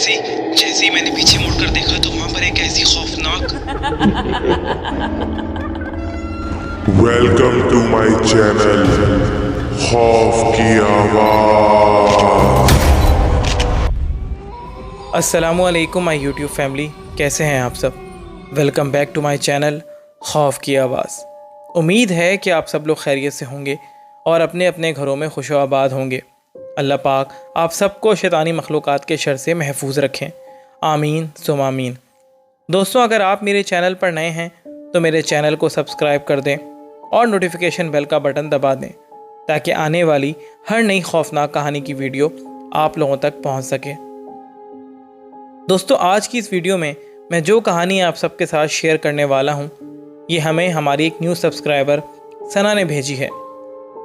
जैसे ही मैंने पीछे मुड़कर देखा तो वहां पर एक ऐसी खौफनाक वेलकम टू माय चैनल खौफ की आवाज़। अस्सलामुअलैकुम माय यूट्यूब फैमिली, कैसे हैं आप सब। Welcome back to my channel खौफ की आवाज़। उम्मीद है कि आप सब लोग खैरियत से होंगे और अपने अपने घरों में खुश आबाद होंगे। अल्लाह पाक आप सबको शैतानी मखलूक़ात के शर से महफूज रखें, आमीन सुम आमीन। दोस्तों, अगर आप मेरे चैनल पर नए हैं तो मेरे चैनल को सब्सक्राइब कर दें और नोटिफिकेशन बेल का बटन दबा दें ताकि आने वाली हर नई खौफनाक कहानी की वीडियो आप लोगों तक पहुंच सके। दोस्तों, आज की इस वीडियो में मैं जो कहानी आप सबके साथ शेयर करने वाला हूं, ये हमें हमारी एक न्यू सब्सक्राइबर सना ने भेजी है।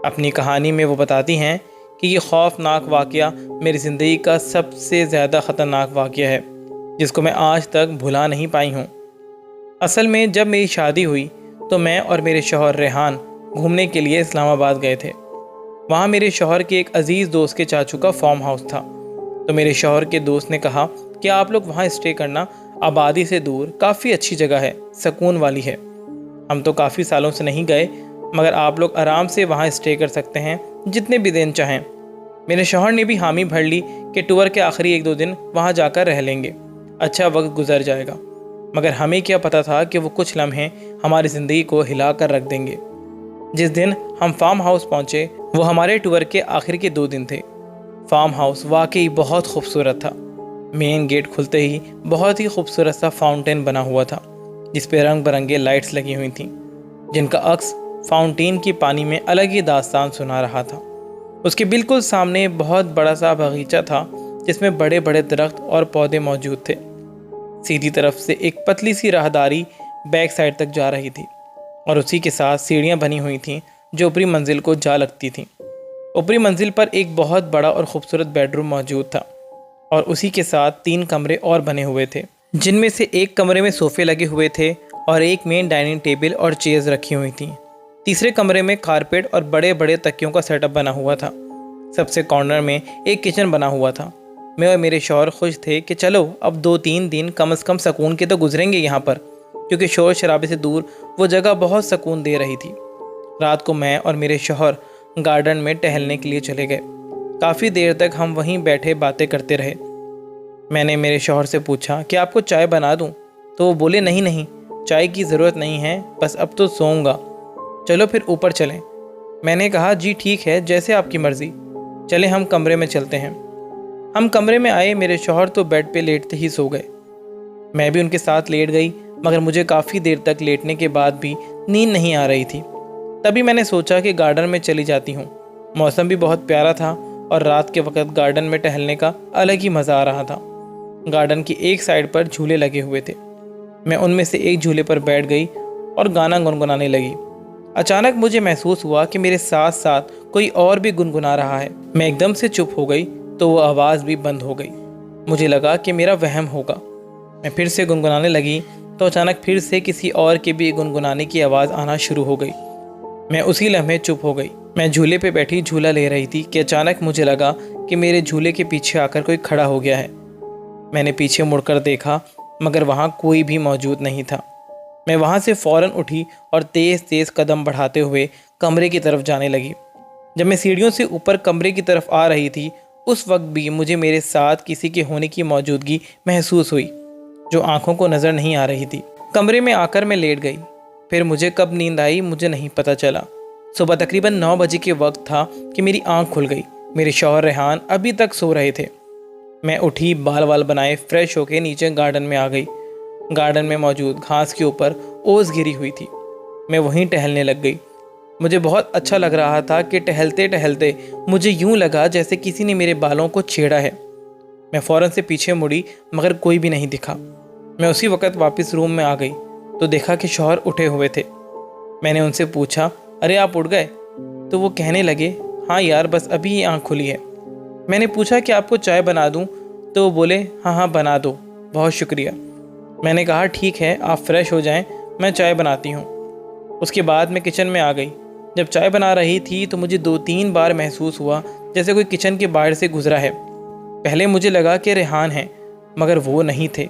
अपनी कहानी में वो बताती हैं कि ये खौफनाक वाक़या मेरी ज़िंदगी का सबसे ज़्यादा ख़तरनाक वाक़या है जिसको मैं आज तक भुला नहीं पाई हूँ। असल में जब मेरी शादी हुई तो मैं और मेरे शौहर रेहान घूमने के लिए इस्लामाबाद गए थे। वहाँ मेरे शौहर के एक अज़ीज़ दोस्त के चाचू का फार्म हाउस था। तो मेरे शौहर के दोस्त ने कहा कि आप लोग वहाँ स्टे करना, आबादी से दूर काफ़ी अच्छी जगह है, सुकून वाली है। हम तो काफ़ी सालों से नहीं गए, मगर आप लोग आराम से वहाँ स्टे कर सकते हैं जितने भी दिन चाहें। मेरे शौहर ने भी हामी भर ली कि टूर के आखिरी 1-2 दिन वहाँ जाकर रह लेंगे, अच्छा वक्त गुजर जाएगा। मगर हमें क्या पता था कि वो कुछ लम्हे हमारी ज़िंदगी को हिला कर रख देंगे। जिस दिन हम फार्म हाउस पहुँचे वो हमारे टूर के आखिर के 2 दिन थे। फार्म हाउस वाकई बहुत खूबसूरत था। मेन गेट खुलते ही बहुत ही खूबसूरत सा फाउंटेन बना हुआ था जिस पे रंग बिरंगे लाइट्स लगी हुई थीं, जिनका अक्स फाउंटेन की पानी में अलग ही दास्तान सुना रहा था। उसके बिल्कुल सामने बहुत बड़ा सा बगीचा था जिसमें बड़े बड़े दरख्त और पौधे मौजूद थे। सीधी तरफ से एक पतली सी राहदारी बैक साइड तक जा रही थी और उसी के साथ सीढ़ियाँ बनी हुई थीं जो ऊपरी मंजिल को जा लगती थीं। ऊपरी मंजिल पर एक बहुत बड़ा और ख़ूबसूरत बेडरूम मौजूद था और उसी के साथ 3 कमरे और बने हुए थे, जिनमें से एक कमरे में सोफ़े लगे हुए थे और एक मेन डाइनिंग टेबल और चेयर्स रखी हुई थीं। तीसरे कमरे में कारपेट और बड़े बड़े तकियों का सेटअप बना हुआ था। सबसे कॉर्नर में एक किचन बना हुआ था। मैं और मेरे शौहर खुश थे कि चलो अब 2-3 दिन कम से कम सुकून के तो गुजरेंगे यहाँ पर, क्योंकि शोर शराबे से दूर वो जगह बहुत सुकून दे रही थी। रात को मैं और मेरे शौहर गार्डन में टहलने के लिए चले गए। काफ़ी देर तक हम वहीं बैठे बातें करते रहे। मैंने मेरे शौहर से पूछा कि आपको चाय बना दूँ, तो वो बोले नहीं नहीं, चाय की ज़रूरत नहीं है, बस अब तो सोऊंगा, चलो फिर ऊपर चलें। मैंने कहा जी ठीक है, जैसे आपकी मर्ज़ी, चलें हम कमरे में चलते हैं। हम कमरे में आए, मेरे शौहर तो बेड पे लेटते ही सो गए। मैं भी उनके साथ लेट गई, मगर मुझे काफ़ी देर तक लेटने के बाद भी नींद नहीं आ रही थी। तभी मैंने सोचा कि गार्डन में चली जाती हूँ। मौसम भी बहुत प्यारा था और रात के वक्त गार्डन में टहलने का अलग ही मज़ा आ रहा था। गार्डन की एक साइड पर झूले लगे हुए थे। मैं उनमें से एक झूले पर बैठ गई और गाना गुनगुनाने लगी। अचानक मुझे महसूस हुआ कि मेरे साथ साथ कोई और भी गुनगुना रहा है। मैं एकदम से चुप हो गई तो वो आवाज़ भी बंद हो गई। मुझे लगा कि मेरा वहम होगा। मैं फिर से गुनगुनाने लगी तो अचानक फिर से किसी और के भी गुनगुनाने की आवाज़ आना शुरू हो गई। मैं उसी लम्हे चुप हो गई। मैं झूले पे बैठी झूला ले रही थी कि अचानक मुझे लगा कि मेरे झूले के पीछे आकर कोई खड़ा हो गया है। मैंने पीछे मुड़कर देखा, मगर वहाँ कोई भी मौजूद नहीं था। मैं वहाँ से फ़ौरन उठी और तेज़ तेज़ कदम बढ़ाते हुए कमरे की तरफ जाने लगी। जब मैं सीढ़ियों से ऊपर कमरे की तरफ आ रही थी, उस वक्त भी मुझे मेरे साथ किसी के होने की मौजूदगी महसूस हुई जो आंखों को नज़र नहीं आ रही थी। कमरे में आकर मैं लेट गई। फिर मुझे कब नींद आई मुझे नहीं पता चला। सुबह तकरीबन 9 बजे के वक्त था कि मेरी आँख खुल गई। मेरे शौहर रेहान अभी तक सो रहे थे। मैं उठी, बाल वाल बनाए, फ्रेश होके नीचे गार्डन में आ गई। गार्डन में मौजूद घास के ऊपर ओस गिरी हुई थी। मैं वहीं टहलने लग गई। मुझे बहुत अच्छा लग रहा था कि टहलते टहलते मुझे यूं लगा जैसे किसी ने मेरे बालों को छेड़ा है। मैं फ़ौरन से पीछे मुड़ी, मगर कोई भी नहीं दिखा। मैं उसी वक्त वापस रूम में आ गई तो देखा कि शौहर उठे हुए थे। मैंने उनसे पूछा, अरे आप उठ गए? तो वो कहने लगे, हाँ यार, बस अभी ही आँख खुली है। मैंने पूछा कि आपको चाय बना दूँ? तो वो बोले, हाँ हाँ बना दो, बहुत शुक्रिया। मैंने कहा ठीक है, आप फ्रेश हो जाएं, मैं चाय बनाती हूँ। उसके बाद मैं किचन में आ गई। जब चाय बना रही थी तो मुझे 2-3 बार महसूस हुआ जैसे कोई किचन के बाहर से गुजरा है। पहले मुझे लगा कि रेहान है, मगर वो नहीं थे।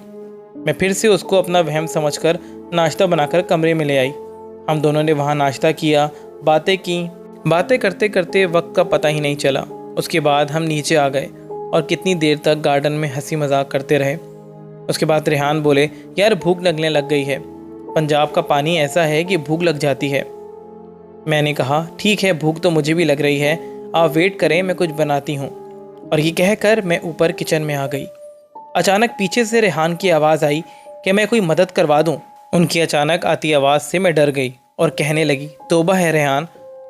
मैं फिर से उसको अपना वहम समझकर नाश्ता बनाकर कमरे में ले आई। हम दोनों ने वहाँ नाश्ता किया, बातें की। बातें करते करते वक्त का पता ही नहीं चला। उसके बाद हम नीचे आ गए और कितनी देर तक गार्डन में हंसी मजाक करते रहे। उसके बाद रेहान बोले, यार भूख लगने लग गई है, पंजाब का पानी ऐसा है कि भूख लग जाती है। मैंने कहा ठीक है, भूख तो मुझे भी लग रही है, आप वेट करें, मैं कुछ बनाती हूँ। और ये कहकर मैं ऊपर किचन में आ गई। अचानक पीछे से रेहान की आवाज़ आई कि मैं कोई मदद करवा दूँ। उनकी अचानक आती आवाज़ से मैं डर गई और कहने लगी, तौबा है रेहान,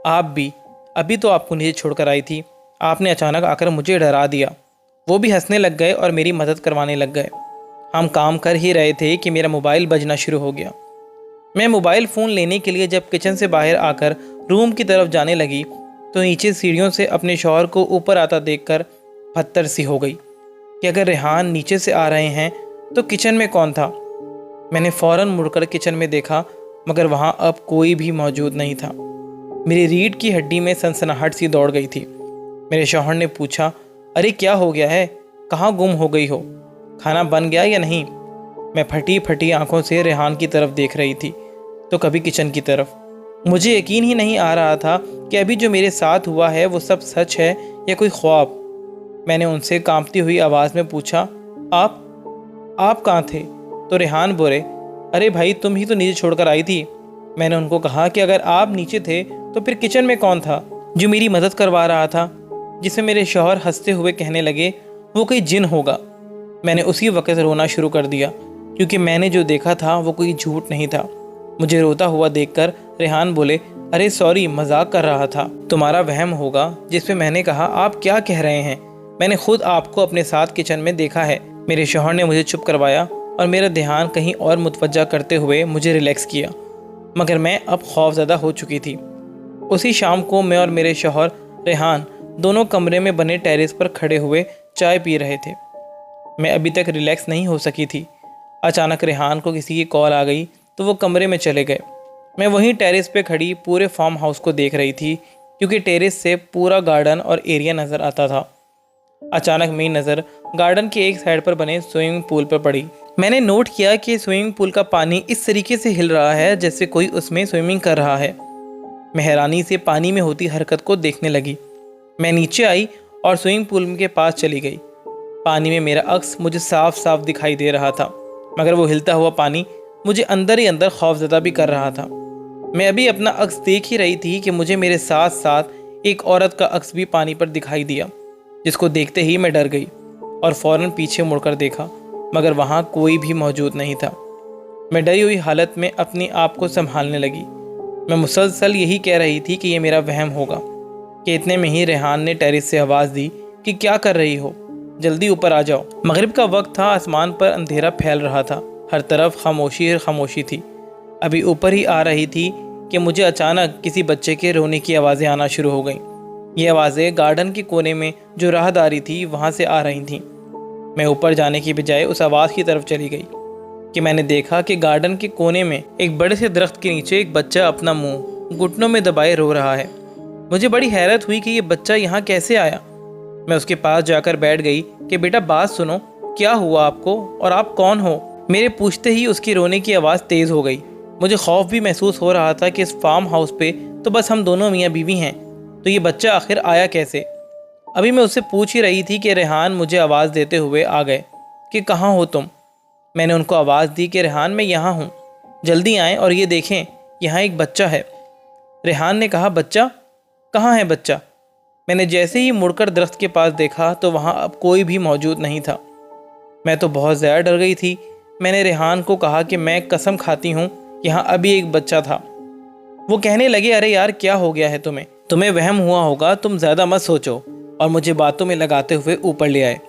आप भी, अभी तो आपको नीचे छोड़कर आई थी, आपने अचानक आकर मुझे डरा दिया। वो भी हंसने लग गए और मेरी मदद करवाने लग गए। हम काम कर ही रहे थे कि मेरा मोबाइल बजना शुरू हो गया। मैं मोबाइल फ़ोन लेने के लिए जब किचन से बाहर आकर रूम की तरफ जाने लगी तो नीचे सीढ़ियों से अपने शौहर को ऊपर आता देखकर पत्थर सी हो गई कि अगर रेहान नीचे से आ रहे हैं तो किचन में कौन था। मैंने फ़ौरन मुड़कर किचन में देखा, मगर वहाँ अब कोई भी मौजूद नहीं था। मेरी रीढ़ की हड्डी में सनसनाहट सी दौड़ गई थी। मेरे शौहर ने पूछा, अरे क्या हो गया है, कहाँ गुम हो गई हो, खाना बन गया या नहीं। मैं फटी फटी आंखों से रेहान की तरफ देख रही थी तो कभी किचन की तरफ। मुझे यकीन ही नहीं आ रहा था कि अभी जो मेरे साथ हुआ है वो सब सच है या कोई ख्वाब। मैंने उनसे कांपती हुई आवाज़ में पूछा, आप कहाँ थे। तो रेहान बोले, अरे भाई तुम ही तो नीचे छोड़कर आई थी। मैंने उनको कहा कि अगर आप नीचे थे तो फिर किचन में कौन था जो मेरी मदद करवा रहा था। जिसे मेरे शौहर हंसते हुए कहने लगे, वो कोई जिन होगा। मैंने उसी वक्त रोना शुरू कर दिया क्योंकि मैंने जो देखा था वो कोई झूठ नहीं था। मुझे रोता हुआ देखकर रेहान बोले, अरे सॉरी, मजाक कर रहा था, तुम्हारा वहम होगा। जिस पे मैंने कहा, आप क्या कह रहे हैं, मैंने खुद आपको अपने साथ किचन में देखा है। मेरे शौहर ने मुझे चुप करवाया और मेरा ध्यान कहीं और मुतवज्जा करते हुए मुझे रिलैक्स किया, मगर मैं अब खौफज़दा हो चुकी थी। उसी शाम को मैं और मेरे शौहर रेहान दोनों कमरे में बने टेरेस पर खड़े हुए चाय पी रहे थे। मैं अभी तक रिलैक्स नहीं हो सकी थी। अचानक रेहान को किसी की कॉल आ गई तो वो कमरे में चले गए। मैं वहीं टेरेस पे खड़ी पूरे फार्म हाउस को देख रही थी क्योंकि टेरेस से पूरा गार्डन और एरिया नज़र आता था। अचानक मेरी नज़र गार्डन के एक साइड पर बने स्विमिंग पूल पर पड़ी। मैंने नोट किया कि स्विमिंग पूल का पानी इस तरीके से हिल रहा है जैसे कोई उसमें स्विमिंग कर रहा है। मैं हैरानी से पानी में होती हरकत को देखने लगी। मैं नीचे आई और स्विमिंग पूल के पास चली गई। पानी में मेरा अक्स मुझे साफ साफ दिखाई दे रहा था, मगर वो हिलता हुआ पानी मुझे अंदर ही अंदर खौफज़दा भी कर रहा था। मैं अभी अपना अक्स देख ही रही थी कि मुझे मेरे साथ साथ एक औरत का अक्स भी पानी पर दिखाई दिया, जिसको देखते ही मैं डर गई और फ़ौरन पीछे मुड़कर देखा, मगर वहाँ कोई भी मौजूद नहीं था। मैं डरी हुई हालत में अपने आप को संभालने लगी। मैं मुसलसल यही कह रही थी कि ये मेरा वहम होगा कि इतने में ही रेहान ने टेरेस से आवाज़ दी कि क्या कर रही हो, जल्दी ऊपर आ जाओ। मगरिब का वक्त था, आसमान पर अंधेरा फैल रहा था, हर तरफ खामोशी ही खामोशी थी। अभी ऊपर ही आ रही थी कि मुझे अचानक किसी बच्चे के रोने की आवाज़ें आना शुरू हो गईं। ये आवाज़ें गार्डन के कोने में जो राहदारी थी वहाँ से आ रही थीं। मैं ऊपर जाने की बजाय उस आवाज़ की तरफ चली गई कि मैंने देखा कि गार्डन के कोने में एक बड़े से दरख्त के नीचे एक बच्चा अपना मुंह घुटनों में दबाए रो रहा है। मुझे बड़ी हैरत हुई कि ये बच्चा यहाँ कैसे आया। मैं उसके पास जाकर बैठ गई कि बेटा बात सुनो, क्या हुआ आपको और आप कौन हो। मेरे पूछते ही उसकी रोने की आवाज़ तेज़ हो गई। मुझे खौफ भी महसूस हो रहा था कि इस फार्म हाउस पे तो बस हम दोनों मियाँ बीवी हैं, तो ये बच्चा आखिर आया कैसे। अभी मैं उससे पूछ ही रही थी कि रेहान मुझे आवाज़ देते हुए आ गए कि कहाँ हो तुम। मैंने उनको आवाज़ दी कि रेहान मैं यहाँ हूँ, जल्दी आएँ और ये देखें यहाँ एक बच्चा है। रेहान ने कहा, बच्चा कहाँ है बच्चा। मैंने जैसे ही मुड़कर दरख्त के पास देखा तो वहाँ अब कोई भी मौजूद नहीं था। मैं तो बहुत ज़्यादा डर गई थी। मैंने रेहान को कहा कि मैं कसम खाती हूँ यहाँ अभी एक बच्चा था। वो कहने लगे, अरे यार क्या हो गया है तुम्हें वहम हुआ होगा, तुम ज़्यादा मत सोचो, और मुझे बातों में लगाते हुए ऊपर ले आए।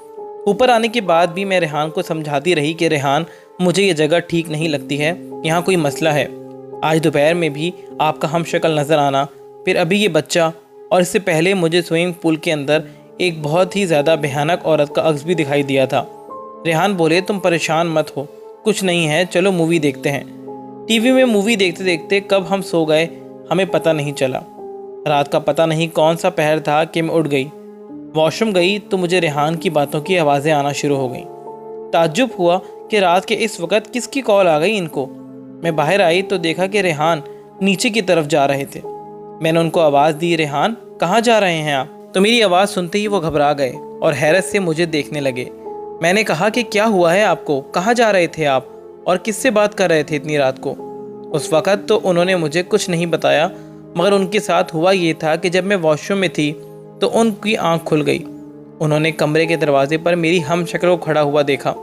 ऊपर आने के बाद भी मैं रेहान को समझाती रही कि रेहान मुझे ये जगह ठीक नहीं लगती है, यहाँ कोई मसला है। आज दोपहर में भी आपका हम शक्ल नज़र आना, फिर अभी ये बच्चा, और इससे पहले मुझे स्विमिंग पूल के अंदर एक बहुत ही ज़्यादा भयानक औरत का अक्स भी दिखाई दिया था। रेहान बोले, तुम परेशान मत हो, कुछ नहीं है, चलो मूवी देखते हैं। टीवी में मूवी देखते देखते कब हम सो गए हमें पता नहीं चला। रात का पता नहीं कौन सा पहर था कि मैं उठ गई। वॉशरूम गई तो मुझे रेहान की बातों की आवाज़ें आना शुरू हो गईं। ताज्जुब हुआ कि रात के इस वक्त किसकी कॉल आ गई इनको। मैं बाहर आई तो देखा कि रेहान नीचे की तरफ जा रहे थे। मैंने उनको आवाज़ दी, रेहान कहाँ जा रहे हैं आप? तो मेरी आवाज़ सुनते ही वो घबरा गए और हैरत से मुझे देखने लगे। मैंने कहा कि क्या हुआ है आपको, कहाँ जा रहे थे आप और किससे बात कर रहे थे इतनी रात को? उस वक़्त तो उन्होंने मुझे कुछ नहीं बताया, मगर उनके साथ हुआ ये था कि जब मैं वॉशरूम में थी तो उनकी आंख खुल गई। उन्होंने कमरे के दरवाजे पर मेरी हम शक्ल को खड़ा हुआ देखा।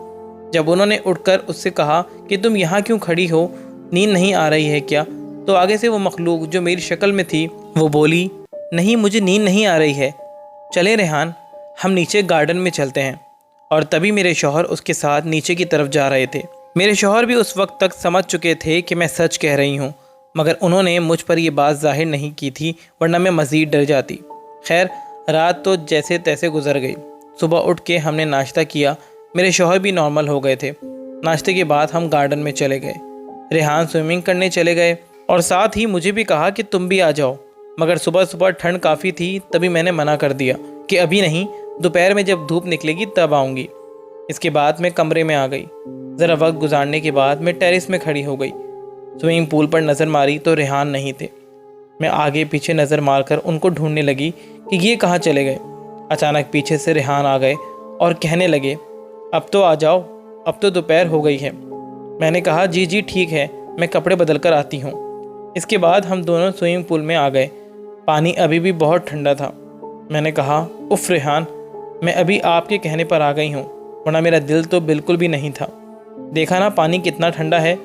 जब उन्होंने उठकर उससे कहा कि तुम यहाँ क्यों खड़ी हो, नींद नहीं आ रही है क्या? तो आगे से वो मखलूक जो मेरी शक्ल में थी वो बोली, नहीं मुझे नींद नहीं आ रही है, चले रेहान हम नीचे गार्डन में चलते हैं। और तभी मेरे शौहर उसके साथ नीचे की तरफ जा रहे थे। मेरे शौहर भी उस वक्त तक समझ चुके थे कि मैं सच कह रही हूँ, मगर उन्होंने मुझ पर यह बात जाहिर नहीं की थी, वरना मैं मज़ीद डर जाती। खैर रात तो जैसे तैसे गुजर गई। सुबह उठ के हमने नाश्ता किया। मेरे शौहर भी नॉर्मल हो गए थे। नाश्ते के बाद हम गार्डन में चले गए। रेहान स्विमिंग करने चले गए और साथ ही मुझे भी कहा कि तुम भी आ जाओ, मगर सुबह सुबह ठंड काफ़ी थी, तभी मैंने मना कर दिया कि अभी नहीं, दोपहर में जब धूप निकलेगी तब आऊँगी। इसके बाद मैं कमरे में आ गई। ज़रा वक्त गुजारने के बाद मैं टेरेस में खड़ी हो गई। स्विमिंग पूल पर नज़र मारी तो रेहान नहीं थे। मैं आगे पीछे नज़र मारकर उनको ढूंढने लगी कि ये कहाँ चले गए। अचानक पीछे से रेहान आ गए और कहने लगे, अब तो आ जाओ, अब तो दोपहर हो गई है। मैंने कहा जी जी ठीक है, मैं कपड़े बदल कर आती हूँ। इसके बाद हम दोनों स्विमिंग पूल में आ गए। पानी अभी भी बहुत ठंडा था। मैंने कहा, उफ़ रेहान, मैं अभी आपके कहने पर आ गई हूँ, वरना मेरा दिल तो बिल्कुल भी नहीं था। देखा ना पानी कितना ठंडा है।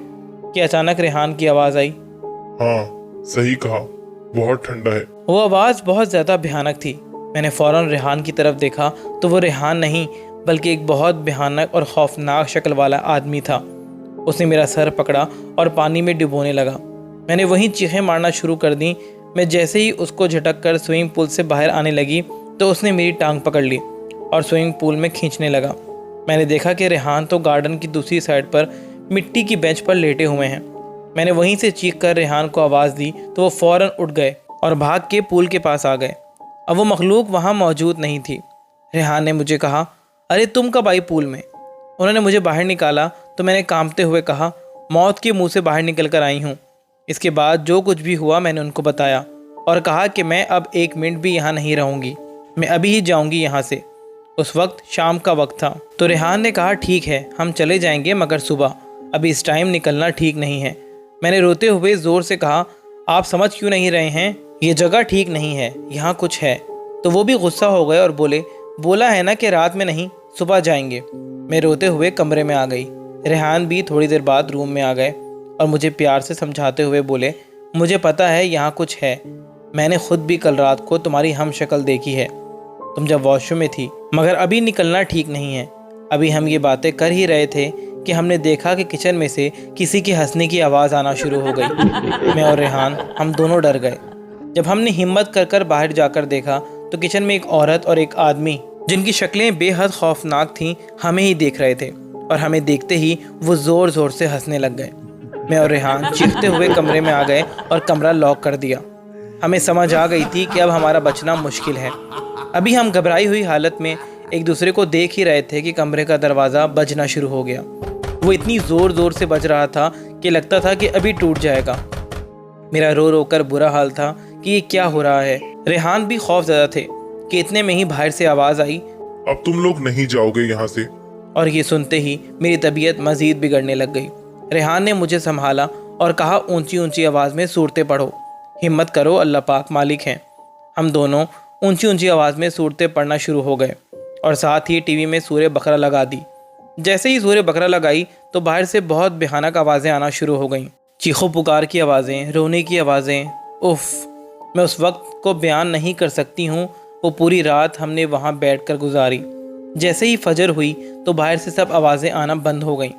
कि अचानक रेहान की आवाज़ आई। हाँ सही कहा, बहुत ठंडा है। वो आवाज़ बहुत ज़्यादा भयानक थी। मैंने फ़ौरन रेहान की तरफ देखा तो वो रेहान नहीं बल्कि एक बहुत भयानक और खौफनाक शक्ल वाला आदमी था। उसने मेरा सर पकड़ा और पानी में डुबोने लगा। मैंने वहीं चीखें मारना शुरू कर दी। मैं जैसे ही उसको झटक कर स्विमिंग पूल से बाहर आने लगी तो उसने मेरी टांग पकड़ ली और स्विमिंग पूल में खींचने लगा। मैंने देखा कि रेहान तो गार्डन की दूसरी साइड पर मिट्टी की बेंच पर लेटे हुए हैं। मैंने वहीं से चीख कर रेहान को आवाज़ दी तो वो फ़ौरन उठ गए और भाग के पूल के पास आ गए। अब वो मखलूक वहाँ मौजूद नहीं थी। रेहान ने मुझे कहा, अरे तुम कब आई पूल में? उन्होंने मुझे बाहर निकाला तो मैंने कांपते हुए कहा, मौत के मुंह से बाहर निकल कर आई हूँ। इसके बाद जो कुछ भी हुआ मैंने उनको बताया और कहा कि मैं अब 1 मिनट भी यहाँ नहीं रहूँगी, मैं अभी ही जाऊँगी यहाँ से। उस वक्त शाम का वक्त था। तो रेहान ने कहा, ठीक है हम चले जाएंगे, मगर सुबह, अभी इस टाइम निकलना ठीक नहीं है। मैंने रोते हुए ज़ोर से कहा, आप समझ क्यों नहीं रहे हैं, ये जगह ठीक नहीं है, यहाँ कुछ है। तो वो भी गुस्सा हो गए और बोले, बोला है ना कि रात में नहीं, सुबह जाएंगे। मैं रोते हुए कमरे में आ गई। रेहान भी थोड़ी देर बाद रूम में आ गए और मुझे प्यार से समझाते हुए बोले, मुझे पता है यहाँ कुछ है, मैंने खुद भी कल रात को तुम्हारी हम शक्ल देखी है, तुम जब वॉशरूम में थी, मगर अभी निकलना ठीक नहीं है। अभी हम ये बातें कर ही रहे थे कि हमने देखा कि किचन में से किसी की हंसने की आवाज़ आना शुरू हो गई। मैं और रेहान हम दोनों डर गए। जब हमने हिम्मत कर बाहर जाकर देखा तो किचन में एक औरत और एक आदमी, जिनकी शक्लें बेहद खौफनाक थीं, हमें ही देख रहे थे और हमें देखते ही वो ज़ोर ज़ोर से हंसने लग गए। मैं और रेहान चीखते हुए कमरे में आ गए और कमरा लॉक कर दिया। हमें समझ आ गई थी कि अब हमारा बचना मुश्किल है। अभी हम घबराई हुई हालत में एक दूसरे को देख ही रहे थे कि कमरे का दरवाज़ा बजना शुरू हो गया। वो इतनी ज़ोर ज़ोर से बज रहा था कि लगता था कि अभी टूट जाएगा। मेरा रो रो कर बुरा हाल था कि ये क्या हो रहा है। रेहान भी खौफ ज़्यादा थे कि इतने में ही बाहर से आवाज़ आई, अब तुम लोग नहीं जाओगे यहाँ से। और ये सुनते ही मेरी तबीयत मज़ीद बिगड़ने लग गई। रेहान ने मुझे संभाला और कहा, ऊंची ऊंची आवाज़ में सूरतें पढ़ो, हिम्मत करो, अल्लाह पाक मालिक हैं। हम दोनों ऊंची ऊंची आवाज़ में सूरतें पढ़ना शुरू हो गए और साथ ही टीवी में सूरह बकरा लगा दी। जैसे ही सूरह बकरा लगाई तो बाहर से बहुत भयानक आवाज़ें आना शुरू हो गईं, चीखों पुकार की आवाज़ें, रोने की आवाज़ें। उफ़, मैं उस वक्त को बयान नहीं कर सकती हूँ। वो पूरी रात हमने वहाँ बैठकर गुजारी। जैसे ही फजर हुई तो बाहर से सब आवाज़ें आना बंद हो गईं।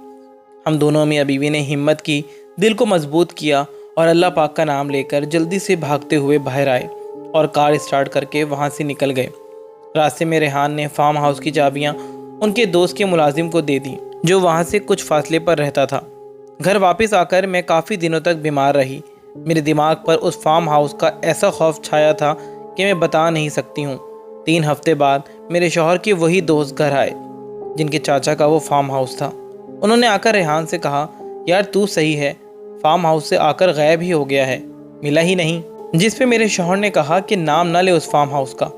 हम दोनों मियाँ बीवी ने हिम्मत की, दिल को मजबूत किया और अल्लाह पाक का नाम लेकर जल्दी से भागते हुए बाहर आए और कार स्टार्ट करके वहाँ से निकल गए। रास्ते में रेहान ने फार्म हाउस की चाबियाँ उनके दोस्त के मुलाजिम को दे दी, जो वहाँ से कुछ फासले पर रहता था। घर वापस आकर मैं काफ़ी दिनों तक बीमार रही। मेरे दिमाग पर उस फार्म हाउस का ऐसा खौफ छाया था कि मैं बता नहीं सकती हूँ। 3 हफ्ते बाद मेरे शौहर के वही दोस्त घर आए, जिनके चाचा का वो फार्म हाउस था। उन्होंने आकर रेहान से कहा, यार तू सही है, फार्म हाउस से आकर गायब ही हो गया है, मिला ही नहीं। जिस पे मेरे शौहर ने कहा कि नाम ना ले उस फार्म हाउस का,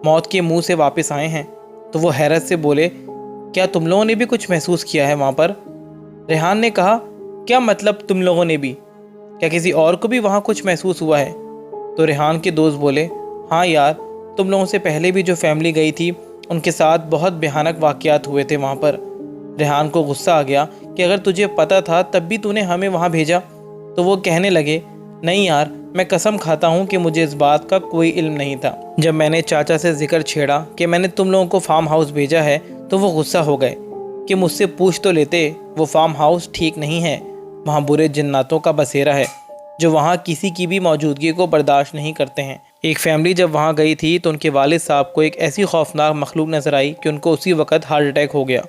मौत के मुंह से वापस आए हैं। तो वो हैरत से बोले, क्या तुम लोगों ने भी कुछ महसूस किया है वहाँ पर? रेहान ने कहा, क्या मतलब तुम लोगों ने भी? क्या किसी और को भी वहाँ कुछ महसूस हुआ है? तो रेहान के दोस्त बोले, हाँ यार, तुम लोगों से पहले भी जो फैमिली गई थी उनके साथ बहुत भयानक वाक़यात हुए थे वहाँ पर। रेहान को गुस्सा आ गया कि अगर तुझे पता था तब भी तूने हमें वहाँ भेजा। तो वो कहने लगे, नहीं यार, मैं कसम खाता हूँ कि मुझे इस बात का कोई इल्म नहीं था। जब मैंने चाचा से जिक्र छेड़ा कि मैंने तुम लोगों को फार्म हाउस भेजा है तो वो गुस्सा हो गए कि मुझसे पूछ तो लेते। वो फार्म हाउस ठीक नहीं है, वहाँ बुरे जिन्नातों का बसेरा है जो वहाँ किसी की भी मौजूदगी को बर्दाश्त नहीं करते हैं। एक फैमिली जब वहाँ गई थी तो उनके वालिद साहब को एक ऐसी खौफनाक मखलूक नज़र आई कि उनको उसी वक्त हार्ट अटैक हो गया।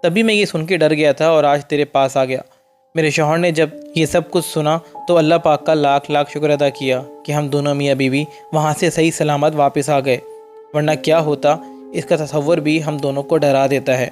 तभी मैं ये सुन के डर गया था और आज तेरे पास आ गया। मेरे शौहर ने जब ये सब कुछ सुना तो अल्लाह पाक का लाख लाख शुक्र अदा किया कि हम दोनों मियाँ बीवी वहाँ से सही सलामत वापस आ गए, वरना क्या होता इसका तसव्वुर भी हम दोनों को डरा देता है।